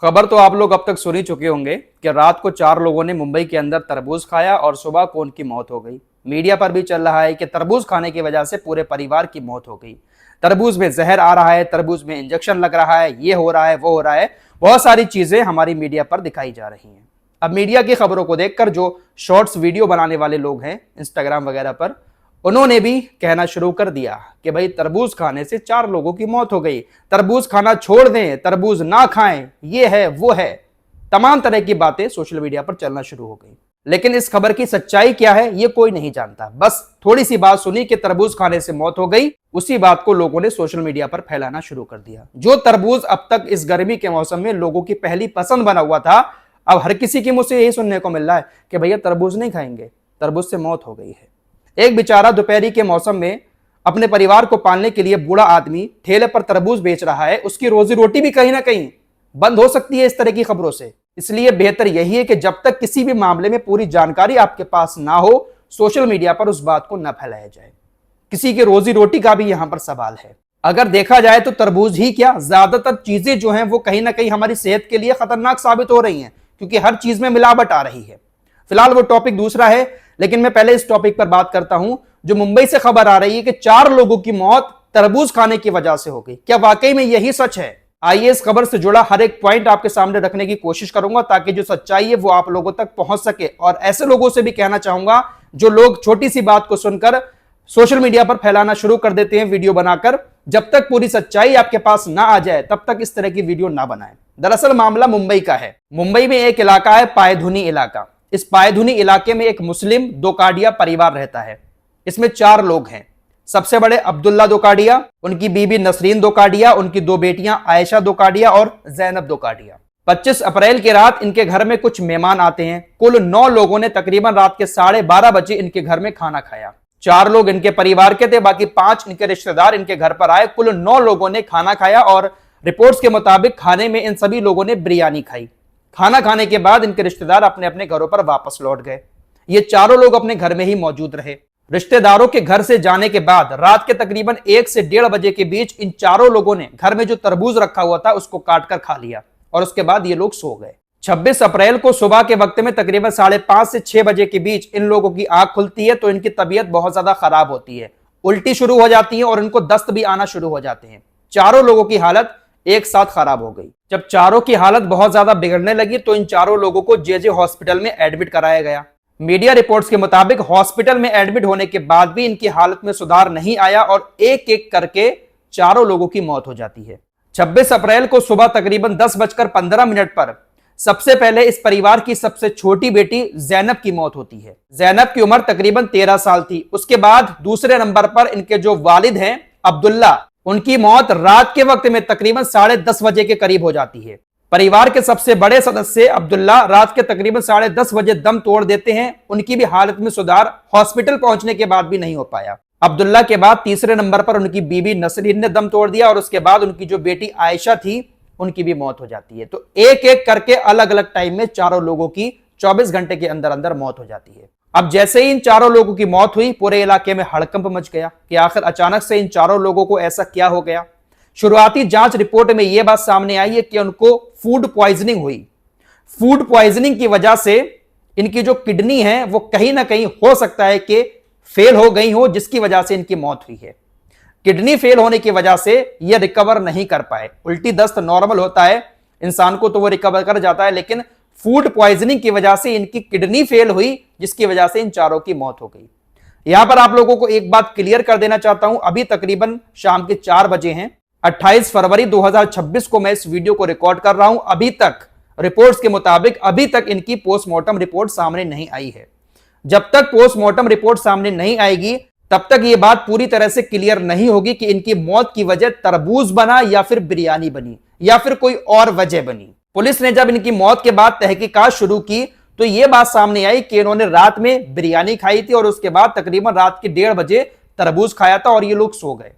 खबर तो आप लोग अब तक सुन ही चुके होंगे कि रात को 4 लोगों ने मुंबई के अंदर तरबूज खाया और सुबह को उनकी मौत हो गई। मीडिया पर भी चल रहा है कि तरबूज खाने की वजह से पूरे परिवार की मौत हो गई। तरबूज में जहर आ रहा है, तरबूज में इंजेक्शन लग रहा है, ये हो रहा है, वो हो रहा है। बहुत सारी चीजें हमारी मीडिया पर दिखाई जा रही हैं। अब मीडिया की खबरों को देखकर जो शॉर्ट्स वीडियो बनाने वाले लोग हैं इंस्टाग्राम वगैरह पर, उन्होंने भी कहना शुरू कर दिया कि भाई तरबूज खाने से 4 लोगों की मौत हो गई, तरबूज खाना छोड़ दें, तरबूज ना खाएं, ये है वो है। तमाम तरह की बातें सोशल मीडिया पर चलना शुरू हो गई। लेकिन इस खबर की सच्चाई क्या है ये कोई नहीं जानता। बस थोड़ी सी बात सुनी कि तरबूज खाने से मौत हो गई, उसी बात को लोगों ने सोशल मीडिया पर फैलाना शुरू कर दिया। जो तरबूज अब तक इस गर्मी के मौसम में लोगों की पहली पसंद बना हुआ था, अब हर किसी के मुंह से यही सुनने को मिल रहा है कि भैया तरबूज नहीं खाएंगे, तरबूज से मौत हो गई है। एक बेचारा दोपहरी के मौसम में अपने परिवार को पालने के लिए बूढ़ा आदमी ठेले पर तरबूज बेच रहा है, उसकी रोजी रोटी भी कहीं ना कहीं बंद हो सकती है इस तरह की खबरों से। इसलिए बेहतर यही है कि जब तक किसी भी मामले में पूरी जानकारी आपके पास ना हो, सोशल मीडिया पर उस बात को न फैलाया जाए। किसी की रोजी रोटी का भी यहां पर सवाल है। अगर देखा जाए तो तरबूज ही क्या, ज्यादातर चीजें जो हैं वो कहीं ना कहीं हमारी सेहत के लिए खतरनाक साबित हो रही हैं, क्योंकि हर चीज में मिलावट आ रही है। फिलहाल वो टॉपिक दूसरा है, लेकिन मैं पहले इस टॉपिक पर बात करता हूं। जो मुंबई से खबर आ रही है कि 4 लोगों की मौत तरबूज खाने की वजह से हो गई, क्या वाकई में यही सच है? आइए इस खबर से जुड़ा हर एक पॉइंट आपके सामने रखने की कोशिश करूंगा, ताकि जो सच्चाई है वो आप लोगों तक पहुंच सके। और ऐसे लोगों से भी कहना चाहूंगा जो लोग छोटी सी बात को सुनकर सोशल मीडिया पर फैलाना शुरू कर देते हैं वीडियो बनाकर, जब तक पूरी सच्चाई आपके पास ना आ जाए तब तक इस तरह की वीडियो ना बनाएं। दरअसल मामला मुंबई का है। मुंबई में एक इलाका है पायधुनी इलाका। इस पायधुनी इलाके में एक मुस्लिम दोकाडिया परिवार रहता है। इसमें 4 लोग हैं। सबसे बड़े अब्दुल्ला दोकाडिया, उनकी बीबी नसरीन दोकाडिया, उनकी 2 बेटियां आयशा दोकाडिया और जैनब दोकाडिया। 25 अप्रैल की रात इनके घर में कुछ मेहमान आते हैं। कुल 9 लोगों ने तकरीबन रात के 12:30 बजे इनके घर में खाना खाया। 4 लोग इनके परिवार के थे, बाकी 5 इनके रिश्तेदार इनके घर पर आए। कुल 9 लोगों ने खाना खाया और रिपोर्ट्स के मुताबिक खाने में इन सभी लोगों ने बिरयानी खाई। खाना खाने के बाद इनके रिश्तेदार अपने अपने घरों पर वापस लौट गए। ये 4 लोग अपने घर में ही मौजूद रहे। रिश्तेदारों के घर से जाने के बाद रात के तकरीबन 1 से 1:30 बजे के बीच इन 4 लोगों ने घर में जो तरबूज रखा हुआ था उसको काटकर खा लिया और उसके बाद ये लोग सो गए। 26 अप्रैल को सुबह के वक्त में तकरीबन 5:30 से 6 बजे के बीच इन लोगों की आंख खुलती है तो इनकी तबीयत बहुत ज्यादा खराब होती है, उल्टी शुरू हो जाती है और इनको दस्त भी आना शुरू हो जाते हैं। 4 लोगों की हालत एक साथ खराब हो गई। जब 4 की हालत बहुत ज्यादा बिगड़ने लगी तो इन 4 लोगों को जेजे हॉस्पिटल में एडमिट कराया गया। मीडिया रिपोर्ट्स के मुताबिक हॉस्पिटल में एडमिट होने के बाद भी इनकी हालत में सुधार नहीं आया और एक एक करके 4 लोगों की मौत हो जाती है। 26 अप्रैल को सुबह तकरीबन 10:15 पर सबसे पहले इस परिवार की सबसे छोटी बेटी जैनब की मौत होती है। जैनब की उम्र तकरीबन 13 साल थी। उसके बाद दूसरे नंबर पर इनके जो वालिद हैं अब्दुल्ला, उनकी मौत रात के वक्त में तकरीबन 10:30 बजे के करीब हो जाती है। परिवार के सबसे बड़े सदस्य अब्दुल्ला रात के तकरीबन 10:30 बजे दम तोड़ देते हैं। उनकी भी हालत में सुधार हॉस्पिटल पहुंचने के बाद भी नहीं हो पाया। अब्दुल्ला के बाद तीसरे नंबर पर उनकी बीबी नसरीन ने दम तोड़ दिया और उसके बाद उनकी जो बेटी आयशा थी उनकी भी मौत हो जाती है। तो एक एक करके अलग अलग टाइम में 4 लोगों की 24 घंटे के अंदर अंदर मौत हो जाती है। अब जैसे ही इन 4 लोगों की मौत हुई, पूरे इलाके में हड़कंप मच गया कि आखिर अचानक से इन 4 लोगों को ऐसा क्या हो गया। शुरुआती जांच रिपोर्ट में यह बात सामने आई है कि उनको फूड पॉइजनिंग हुई। फूड पॉइजनिंग की वजह से इनकी जो किडनी है वो कहीं ना कहीं हो सकता है कि फेल हो गई हो, जिसकी वजह से इनकी मौत हुई है। किडनी फेल होने की वजह से ये रिकवर नहीं कर पाए। उल्टी दस्त नॉर्मल होता है इंसान को तो वो रिकवर कर जाता है, लेकिन फूड पॉइजनिंग की वजह से इनकी किडनी फेल हुई, जिसकी वजह से इन 4 की मौत हो गई। यहां पर आप लोगों को एक बात क्लियर कर देना चाहता हूं। अभी तकरीबन शाम के 4 बजे हैं। 28 फरवरी 2026 को मैं इस वीडियो को रिकॉर्ड कर रहा हूं। अभी तक रिपोर्ट्स के मुताबिक अभी तक इनकी पोस्टमार्टम रिपोर्ट सामने नहीं आई है। जब तक पोस्टमार्टम रिपोर्ट सामने नहीं आएगी तब तक यह बात पूरी तरह से क्लियर नहीं होगी कि इनकी मौत की वजह तरबूज बना या फिर बिरयानी बनी या फिर कोई और वजह बनी। पुलिस ने जब इनकी मौत के बाद तहकीकात शुरू की तो यह बात सामने आई कि इन्होंने रात में बिरयानी खाई थी और उसके बाद तकरीबन रात के 1:30 बजे तरबूज खाया था और ये लोग सो गए।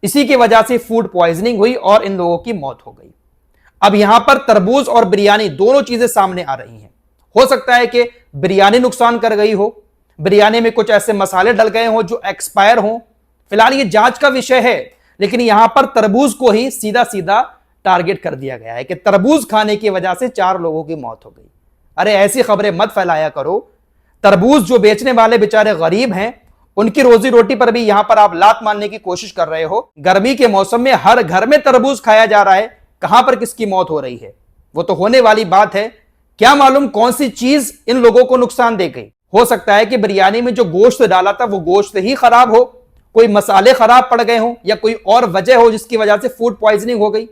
इसी की वजह से फूड पॉइजनिंग हुई और इन लोगों की मौत हो गई। अब यहां पर तरबूज और बिरयानी दोनों चीजें सामने आ रही हैं। हो सकता है कि बिरयानी नुकसान कर गई हो, बिरयानी में कुछ ऐसे मसाले डल गए हो जो एक्सपायर हो। फिलहाल ये जांच का विषय है, लेकिन यहां पर तरबूज को ही सीधा सीधा टारगेट कर दिया गया है कि तरबूज खाने की वजह से 4 लोगों की मौत हो गई। अरे ऐसी खबरें मत फैलाया करो। तरबूज जो बेचने वाले बेचारे गरीब हैं, उनकी रोजी रोटी पर भी यहां पर आप लात मारने की कोशिश कर रहे हो। गर्मी के मौसम में हर घर में तरबूज खाया जा रहा है, कहां पर किसकी मौत हो रही है? वो तो होने वाली बात है। क्या मालूम कौन सी चीज इन लोगों को नुकसान दे गई। हो सकता है कि बिरयानी में जो गोश्त डाला था वो गोश्त ही खराब हो, कोई मसाले खराब पड़ गए हो, या कोई और वजह हो जिसकी वजह से फूड पॉइजनिंग हो गई।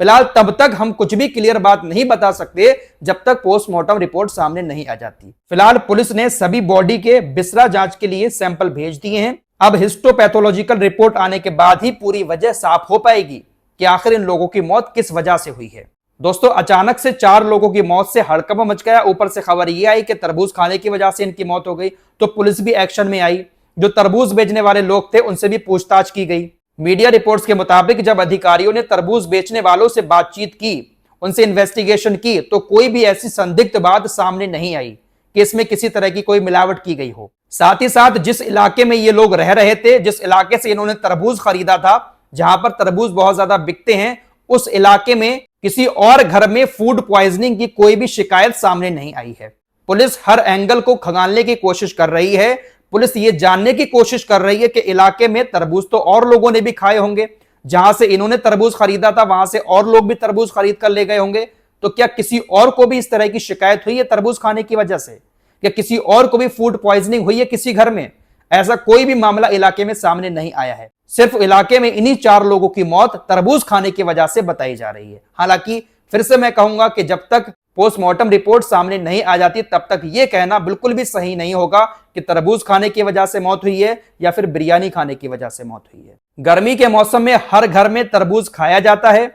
फिलहाल तब तक हम कुछ भी क्लियर बात नहीं बता सकते जब तक पोस्टमार्टम रिपोर्ट सामने नहीं आ जाती। फिलहाल पुलिस ने सभी बॉडी के बिसरा जांच के लिए सैंपल भेज दिए हैं। अब हिस्टोपैथोलॉजिकल रिपोर्ट आने के बाद ही पूरी वजह साफ हो पाएगी कि आखिर इन लोगों की मौत किस वजह से हुई है। दोस्तों, अचानक से 4 लोगों की मौत से हड़कंप मच गया। ऊपर से खबर यह आई कि तरबूज खाने की वजह से इनकी मौत हो गई, तो पुलिस भी एक्शन में आई। जो तरबूज बेचने वाले लोग थे उनसे भी पूछताछ की गई। मीडिया रिपोर्ट्स के मुताबिक जब अधिकारियों ने तरबूज बेचने वालों से बातचीत की, उनसे इन्वेस्टिगेशन की, तो कोई भी ऐसी संदिग्ध बात सामने नहीं आई कि इसमें किसी तरह की कोई मिलावट की गई हो। साथ ही साथ जिस इलाके में ये लोग रह रहे थे, जिस इलाके से इन्होंने तरबूज खरीदा था, जहां पर तरबूज बहुत ज्यादा बिकते हैं, उस इलाके में किसी और घर में फूड पॉइजनिंग की कोई भी शिकायत सामने नहीं आई है। पुलिस हर एंगल को खंगालने की कोशिश कर रही है। पुलिस ये जानने की कोशिश कर रही है कि इलाके में तरबूज तो और लोगों ने भी खाए होंगे, जहां से इन्होंने तरबूज खरीदा था वहां से और लोग भी तरबूज खरीद कर ले गए होंगे। तो क्या किसी और को भी इस तरह की शिकायत हुई है तरबूज खाने की वजह से? क्या किसी और को भी फूड पॉइजनिंग हुई है किसी घर में? ऐसा कोई भी मामला इलाके में सामने नहीं आया है। सिर्फ इलाके में इन्हीं 4 लोगों की मौत तरबूज खाने की वजह से बताई जा रही है। हालांकि फिर से मैं कहूंगा कि जब तक पोस्टमार्टम रिपोर्ट सामने नहीं आ जाती तब तक यह कहना बिल्कुल भी सही नहीं होगा कि तरबूज खाने की वजह से मौत हुई है या फिर बिरयानी खाने की वजह से मौत हुई है। गर्मी के मौसम में हर घर में तरबूज खाया जाता है।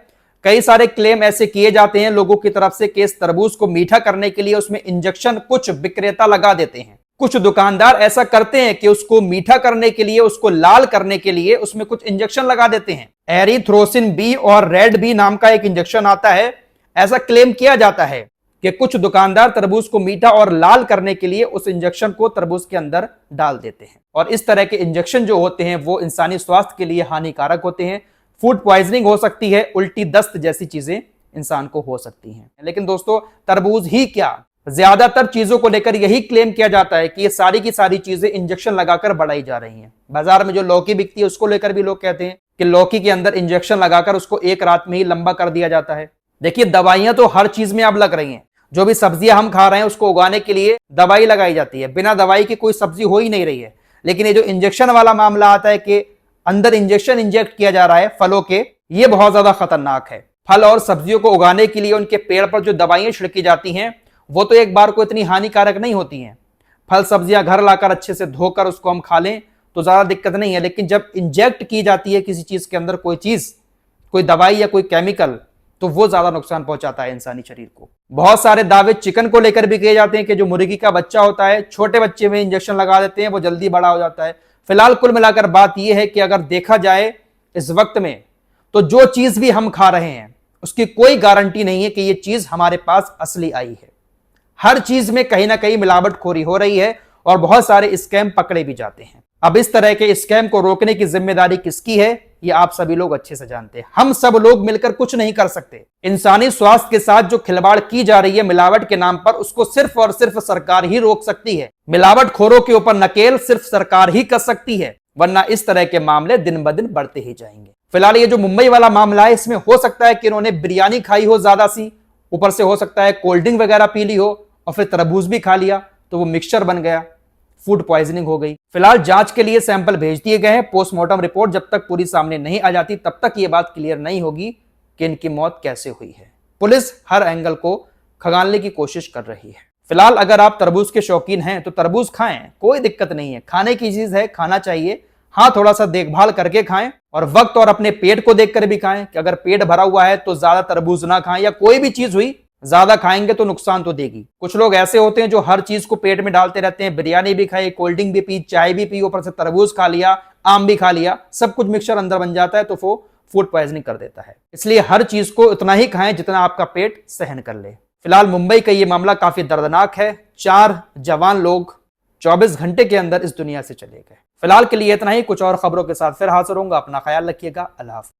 कई सारे क्लेम ऐसे किए जाते हैं लोगों की तरफ से कि इस तरबूज को मीठा करने के लिए उसमें इंजेक्शन कुछ विक्रेता लगा देते हैं। कुछ दुकानदार ऐसा करते हैं कि उसको मीठा करने के लिए, उसको लाल करने के लिए उसमें कुछ इंजेक्शन लगा देते हैं। एरिथ्रोसिन बी और रेड बी नाम का एक इंजेक्शन आता है। ऐसा क्लेम किया जाता है कि कुछ दुकानदार तरबूज को मीठा और लाल करने के लिए उस इंजेक्शन को तरबूज के अंदर डाल देते हैं, और इस तरह के इंजेक्शन जो होते हैं वो इंसानी स्वास्थ्य के लिए हानिकारक होते हैं। फूड पॉइजनिंग हो सकती है, उल्टी दस्त जैसी चीजें इंसान को हो सकती हैं। लेकिन दोस्तों, तरबूज ही क्या, ज्यादातर चीजों को लेकर यही क्लेम किया जाता है कि ये सारी की सारी चीजें इंजेक्शन लगाकर बढ़ाई जा रही हैं। बाजार में जो लौकी बिकती है उसको लेकर भी लोग कहते हैं कि लौकी के अंदर इंजेक्शन लगाकर उसको एक रात में ही लंबा कर दिया जाता है। देखिए, दवाइयां तो हर चीज में अब लग रही हैं। जो भी सब्जियां हम खा रहे हैं उसको उगाने के लिए दवाई लगाई जाती है। बिना दवाई की कोई सब्जी हो ही नहीं रही है। लेकिन ये जो इंजेक्शन वाला मामला आता है कि अंदर इंजेक्शन इंजेक्ट किया जा रहा है फलों के, ये बहुत ज्यादा खतरनाक है। फल और सब्जियों को उगाने के लिए उनके पेड़ पर जो दवाइयां छिड़की जाती हैं वो तो एक बार को इतनी हानिकारक नहीं होती हैं। फल सब्जियां घर लाकर अच्छे से धोकर उसको हम खा लें तो ज्यादा दिक्कत नहीं है। लेकिन जब इंजेक्ट की जाती है किसी चीज के अंदर कोई चीज, कोई दवाई या कोई केमिकल, तो वो ज्यादा नुकसान पहुंचाता है इंसानी शरीर को। बहुत सारे दावे चिकन को लेकर भी किए जाते हैं कि जो मुर्गी का बच्चा होता है, छोटे बच्चे में इंजेक्शन लगा देते हैं, वो जल्दी बड़ा हो जाता है। फिलहाल कुल मिलाकर बात यह है कि अगर देखा जाए इस वक्त में, तो जो चीज भी हम खा रहे हैं उसकी कोई गारंटी नहीं है कि ये चीज हमारे पास असली आई है। हर चीज में कहीं ना कहीं मिलावटखोरी हो रही है और बहुत सारे स्कैम पकड़े भी जाते हैं। अब इस तरह के स्कैम को रोकने की जिम्मेदारी किसकी है, ये आप सभी लोग अच्छे से जानते हैं। हम सब लोग मिलकर कुछ नहीं कर सकते। इंसानी स्वास्थ्य के साथ जो खिलवाड़ की जा रही है मिलावट के नाम पर, उसको सिर्फ और सिर्फ सरकार ही रोक सकती है। मिलावटखोरों के ऊपर नकेल सिर्फ सरकार ही कर सकती है, वरना इस तरह के मामले दिन ब दिन बढ़ते ही जाएंगे। फिलहाल ये जो मुंबई वाला मामला है, इसमें हो सकता है कि इन्होंने बिरयानी खाई हो ज्यादा सी, ऊपर से हो सकता है कोल्ड ड्रिंक वगैरह पी ली हो और फिर तरबूज भी खा लिया, तो वो मिक्सचर बन गया, फूड पॉइजनिंग हो गई। फिलहाल जांच के लिए सैंपल भेज दिए गए हैं। पोस्टमार्टम रिपोर्ट जब तक पूरी सामने नहीं आ जाती तब तक ये बात क्लियर नहीं होगी कि इनकी मौत कैसे हुई है। पुलिस हर एंगल को खंगालने की कोशिश कर रही है। फिलहाल अगर आप तरबूज के शौकीन हैं तो तरबूज खाएं, कोई दिक्कत नहीं है, खाने की चीज है, खाना चाहिए। हाँ, थोड़ा सा देखभाल करके खाएं और वक्त और अपने पेट को देखकर भी खाएं कि अगर पेट भरा हुआ है तो ज्यादा तरबूज ना खाएं, या कोई भी चीज हुई ज्यादा खाएंगे तो नुकसान तो देगी। कुछ लोग ऐसे होते हैं जो हर चीज को पेट में डालते रहते हैं, बिरयानी भी खाई, कोल्ड ड्रिंक भी पी, चाय भी पी, ऊपर से तरबूज खा लिया, आम भी खा लिया, सब कुछ मिक्सचर अंदर बन जाता है, तो वो फूड पॉइजनिंग कर देता है। इसलिए हर चीज को उतना ही खाएं जितना आपका पेट सहन कर ले। फिलहाल मुंबई का ये मामला काफी दर्दनाक है। 4 जवान लोग 24 घंटे के अंदर इस दुनिया से चले गए। फिलहाल के लिए इतना ही। कुछ और खबरों के साथ फिर हाजिर होऊंगा। अपना ख्याल रखिएगा। अल्लाह हाफ़िज़।